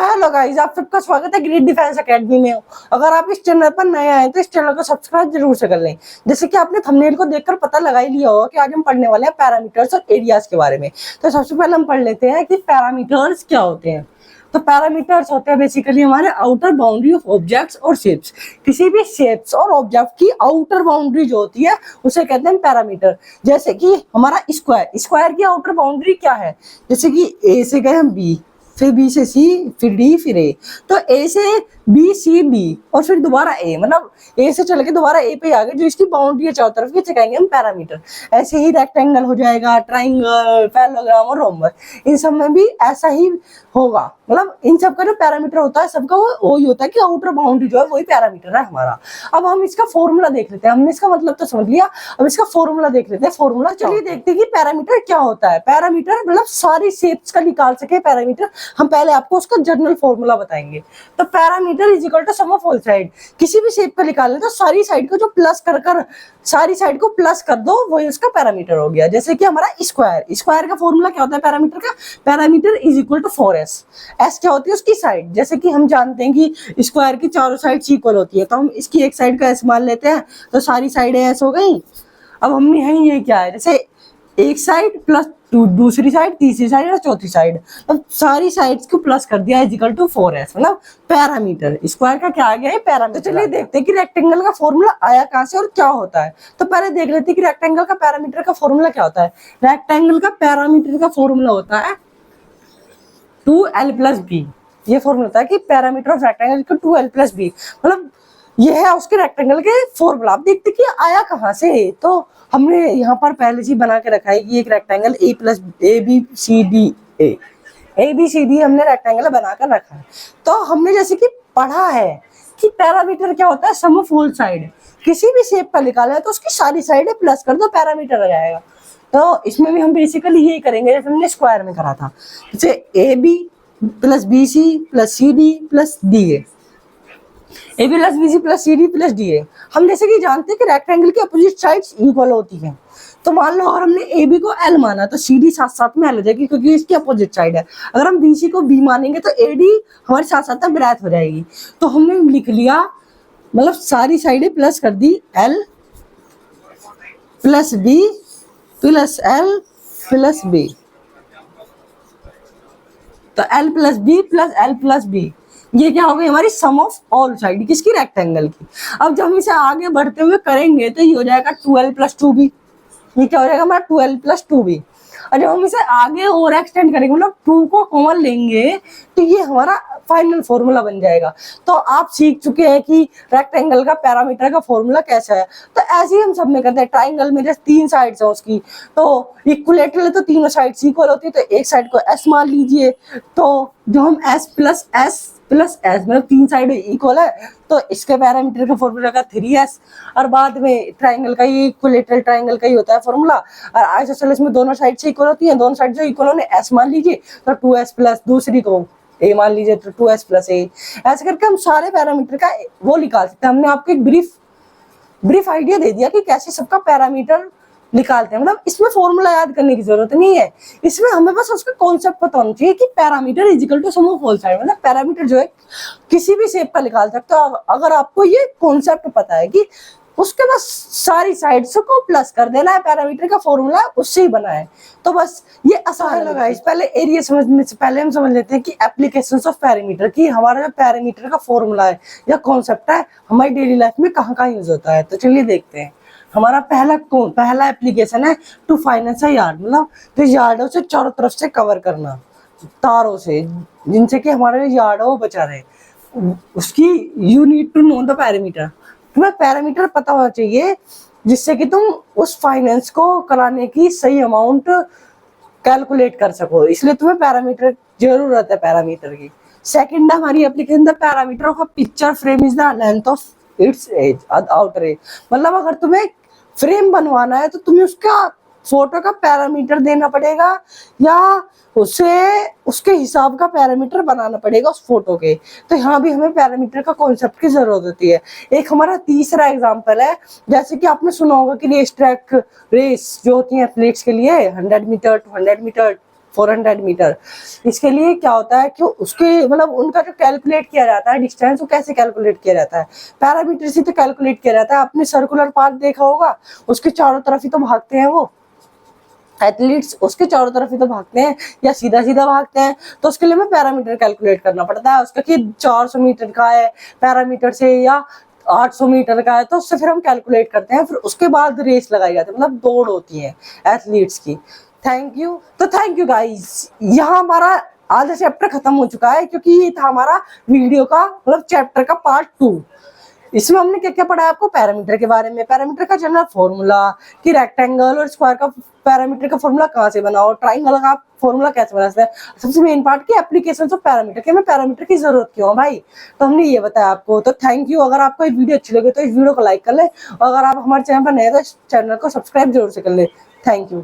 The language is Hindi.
हेलो गाइस, आप सबका स्वागत है ग्रेट डिफेंस एकेडमी में। अगर आप इस चैनल पर नए आए तो इस चैनल को सब्सक्राइब जरूर से कर लें। जैसे कि आपने थंबनेल को देखकर पता लगा ही लिया होगा कि आज हम पढ़ने वाले हैं पैरामीटर्स और एरियाज के बारे में। तो सबसे पहले हम पढ़ लेते हैं कि पैरामीटर्स क्या होते हैं। तो पैरामीटर्स होते हैं बेसिकली हमारे आउटर बाउंड्री ऑफ ऑब्जेक्ट्स और शेप्स। किसी भी शेप्स और ऑब्जेक्ट की आउटर बाउंड्री जो होती है उसे कहते हैं पैरामीटर। जैसे कि हमारा स्क्वायर की आउटर बाउंड्री क्या है, जैसे कि ए से गए हम बी, फिर बी से सी, फिर डी, फिर ए। तो ए से बी, सी, डी और फिर दोबारा ए, मतलब ए से चल के दोबारा ए पे आ गए, जो इसकी बाउंड्री है चारों तरफ की, कहेंगे हम पैरामीटर। ऐसे ही रेक्टेंगल हो जाएगा, ट्राइंगल, पैरेललोग्राम और रोम्बस, इन सब में भी ऐसा ही होगा। मतलब इन सब का जो पैरामीटर होता है सबका वो ही होता है कि आउटर बाउंड्री जो है वही पैरामीटर है हमारा। अब हम इसका फॉर्मूला देख लेते हैं। हमने इसका मतलब तो समझ लिया, अब इसका फॉर्मूला देख लेते हैं। फॉर्मूला चलिए देखते हैं कि पैरामीटर क्या होता है। पैरामीटर मतलब सारी शेप्स का निकाल सके पैरामीटर। हम पहले आपको उसका जनरल फॉर्मूला बताएंगे। तो parameter is equal to sum of all side. किसी भी शेप का निकाल ले तो सारी साइड को जो प्लस कर सारी साइड को प्लस कर दो, वही उसका पैरामीटर हो गया। जैसे कि हमारा स्क्वायर का फॉर्मूला क्या होता है पैरामीटर का, parameter is equal to 4s। S क्या होती है उसकी साइड। जैसे कि हम जानते हैं कि स्क्वायर की चारों साइड इक्वल होती है, तो हम इसकी एक साइड का एस मान लेते हैं, तो सारी साइडें एस हो गई। अब हमने यही ये क्या है, जैसे एक साइड प्लस दूसरी साइड, तीसरी साइड और चौथी साइड, अब सारी साइड्स को प्लस कर दिया इज इक्वल टू 4s, मतलब पैरामीटर। स्क्वायर का क्या आ गया है, पैरामीटर। तो चलिए देखते हैं कि रेक्टेंगल का फॉर्मूला आया कहां से और क्या होता है। तो पहले देख लेते हैं कि रेक्टेंगल का पैरामीटर का फॉर्मूला क्या होता है। रेक्टेंगल का पैरामीटर का फॉर्मूला होता है 2l प्लस बी। ये फॉर्मूला होता है कि पैरामीटर ऑफ रेक्टेंगल को 2l प्लस बी, मतलब ये है उसके रेक्टेंगल के फॉर्मूला। आप देखते कि आया कहां से, तो हमने यहाँ पर पहले से बना के रखा है कि एक rectangle A plus A B C D A B C D हमने रेक्टेंगल बनाकर रखा है। तो हमने जैसे कि पढ़ा है कि पैरामीटर क्या होता है, सम ऑफ ऑल साइड। किसी भी शेप का निकाला है तो उसकी सारी साइडें प्लस कर दो, पैरामीटर आ जाएगा। तो इसमें भी हम बेसिकली यही करेंगे जैसे हमने स्क्वायर में करा था, जैसे A B plus B C plus C D plus D A B plus B C plus C D plus D A. हम जैसे कि जानते हैं कि रेक्टेंगल की अपोजिट साइड्स इक्वल होती हैं। तो मान लो अगर हमने ए बी को एल माना तो सी डी साथ साथ में एल हो जाएगी, क्योंकि इसकी अपोजिट साइड है। अगर हम बी सी को बी मानेंगे तो ए डी हमारे साथ साथ में ब्रैथ हो जाएगी। तो हमने लिख लिया, मतलब सारी साइडें प्लस कर दी, L plus B plus L plus B. तो L plus B plus L plus B, ये क्या हो गई हमारी सम ऑफ ऑल साइड किसकी, रेक्टेंगल की। अब जब हम इसे आगे बढ़ते हुए करेंगे तो ये हो जाएगा 12 प्लस 2b। ये क्या हो जाएगा हमारा 12 प्लस 2b। और जब हम इसे आगे और एक्सटेंड करेंगे, मतलब 2 को कॉमन लेंगे, तो ये हमारा फाइनल फॉर्मूला बन जाएगा। तो आप सीख चुके हैं कि रेक्टेंगल का पैरामीटर का फॉर्मूला कैसा है। तो ऐसे ही हम सब में करते हैं। ट्राइंगल में जैसे 3 साइड्स है उसकी, तो इक्विलेटरल है तो तीनों साइड्स इक्वल होती है, तो एक साइड को एस मान लीजिए। तो जो हम एस प्लस एस मतलब 3 साइड इक्वल है, तो इसके पैरामीटर का फॉर्मूला का 3s। और बाद में ट्राइंगल का ये इक्विलेटरल ट्राइंगल का ही होता है फॉर्मूला। और आइसोसेलेस में दोनों साइड से इक्वल होती है, दोनों साइड जो इक्वल होने एस मान लीजिए, तो 2s प्लस दूसरी को ए मान लीजिए, तो 2s प्लस ए। ऐसे करके हम सारे पैरामीटर का वो निकाल सकते हैं। हमने आपको एक ब्रीफ आइडिया दे दिया कि कैसे सबका पैरामीटर निकालते हैं। मतलब इसमें फॉर्मूला याद करने की जरूरत नहीं है, इसमें हमें बस उसका कॉन्सेप्ट पता होना चाहिए कि parameter is equal to sum of all side. मतलब पैरामीटर जो है किसी भी शेप का निकाल सकते हो अगर आपको ये कॉन्सेप्ट पता है कि उसके बस सारी साइड्स को प्लस कर देना है। पैरामीटर का फॉर्मूला उससे ही बना है, तो बस ये आसान लगा। इस पहले एरिया समझने से पहले हम समझ लेते हैं कि एप्लीकेशंस ऑफ पैरामीटर, की हमारा जो पैरामीटर का फॉर्मूला है या कॉन्सेप्ट है हमारी डेली लाइफ में कहाँ कहाँ यूज होता है। तो चलिए देखते हैं। हमारा पहला एप्लीकेशन है टू फाइनेंस अ यार्ड, मतलब जो यार्डों से चारों तरफ से कवर करना तारों से, जिनसे कि हमारे यार्ड वो बचा रहे। उसकी you need to know the parameter. तुम्हें पैरामीटर पता होना चाहिए जिससे कि तुम उस फाइनेंस को कराने की सही अमाउंट कैलकुलेट कर सको, इसलिए तुम्हें पैरामीटर जरूरत है पैरामीटर की। सेकंड हमारी application the parameter of a picture frame is the length of its edge outer edge. मतलब अगर तुम्हें फ्रेम बनवाना है तो तुम्हें उसका फोटो का पैरामीटर देना पड़ेगा या उसे उसके हिसाब का पैरामीटर बनाना पड़ेगा उस फोटो के। तो यहाँ भी हमें पैरामीटर का कॉन्सेप्ट की जरूरत होती है। एक हमारा तीसरा एग्जांपल है, जैसे कि आपने सुना होगा कि रेस ट्रैक रेस जो होती है एथलीट्स के लिए 100 मीटर 200 मीटर 400 मीटर। इसके लिए क्या होता है कि उसके मतलब उनका जो कैलकुलेट किया जाता है डिस्टेंस, वो कैसे कैलकुलेट किया जाता है, पैरामीटर से तो कैलकुलेट किया जाता है। आपने सर्कुलर पाथ देखा होगा, उसके चारों तरफ ही तो भागते हैं वो एथलीट्स, उसके चारों तरफ ही तो भागते हैं या सीधा सीधा भागते हैं। तो उसके लिए हमें पैरामीटर कैलकुलेट करना पड़ता है उसका कि 400 मीटर का है पैरामीटर से या 800 मीटर का है, तो उससे फिर हम कैलकुलेट करते हैं। फिर उसके बाद रेस लगाई जाती है, मतलब दौड़ होती है एथलीट्स की। Thank you guys. यहाँ हमारा आधा चैप्टर खत्म हो चुका है, क्योंकि ये था हमारा वीडियो का मतलब चैप्टर का पार्ट 2। इसमें हमने क्या क्या पढ़ा है आपको, पैरामीटर के बारे में, पैरामीटर का जनरल फॉर्मूला, कि रेक्टेंगल और स्क्वायर का पैरामीटर का फॉर्मूला कहाँ से बनाओ, ट्राइंगल का फॉर्मूला कैसे बना सकते हैं, सबसे मेन पार्ट की एप्लीकेशन ऑफ पैरामीटर, कि हमें पैरामीटर की जरूरत क्यों है भाई, तो हमने ये बताया आपको। तो थैंक यू। अगर आपको ये वीडियो अच्छी लगे तो इस वीडियो को लाइक कर ले, और अगर आप हमारे चैनल पर नए तो इस चैनल को सब्सक्राइब जरूर से कर ले। Thank you.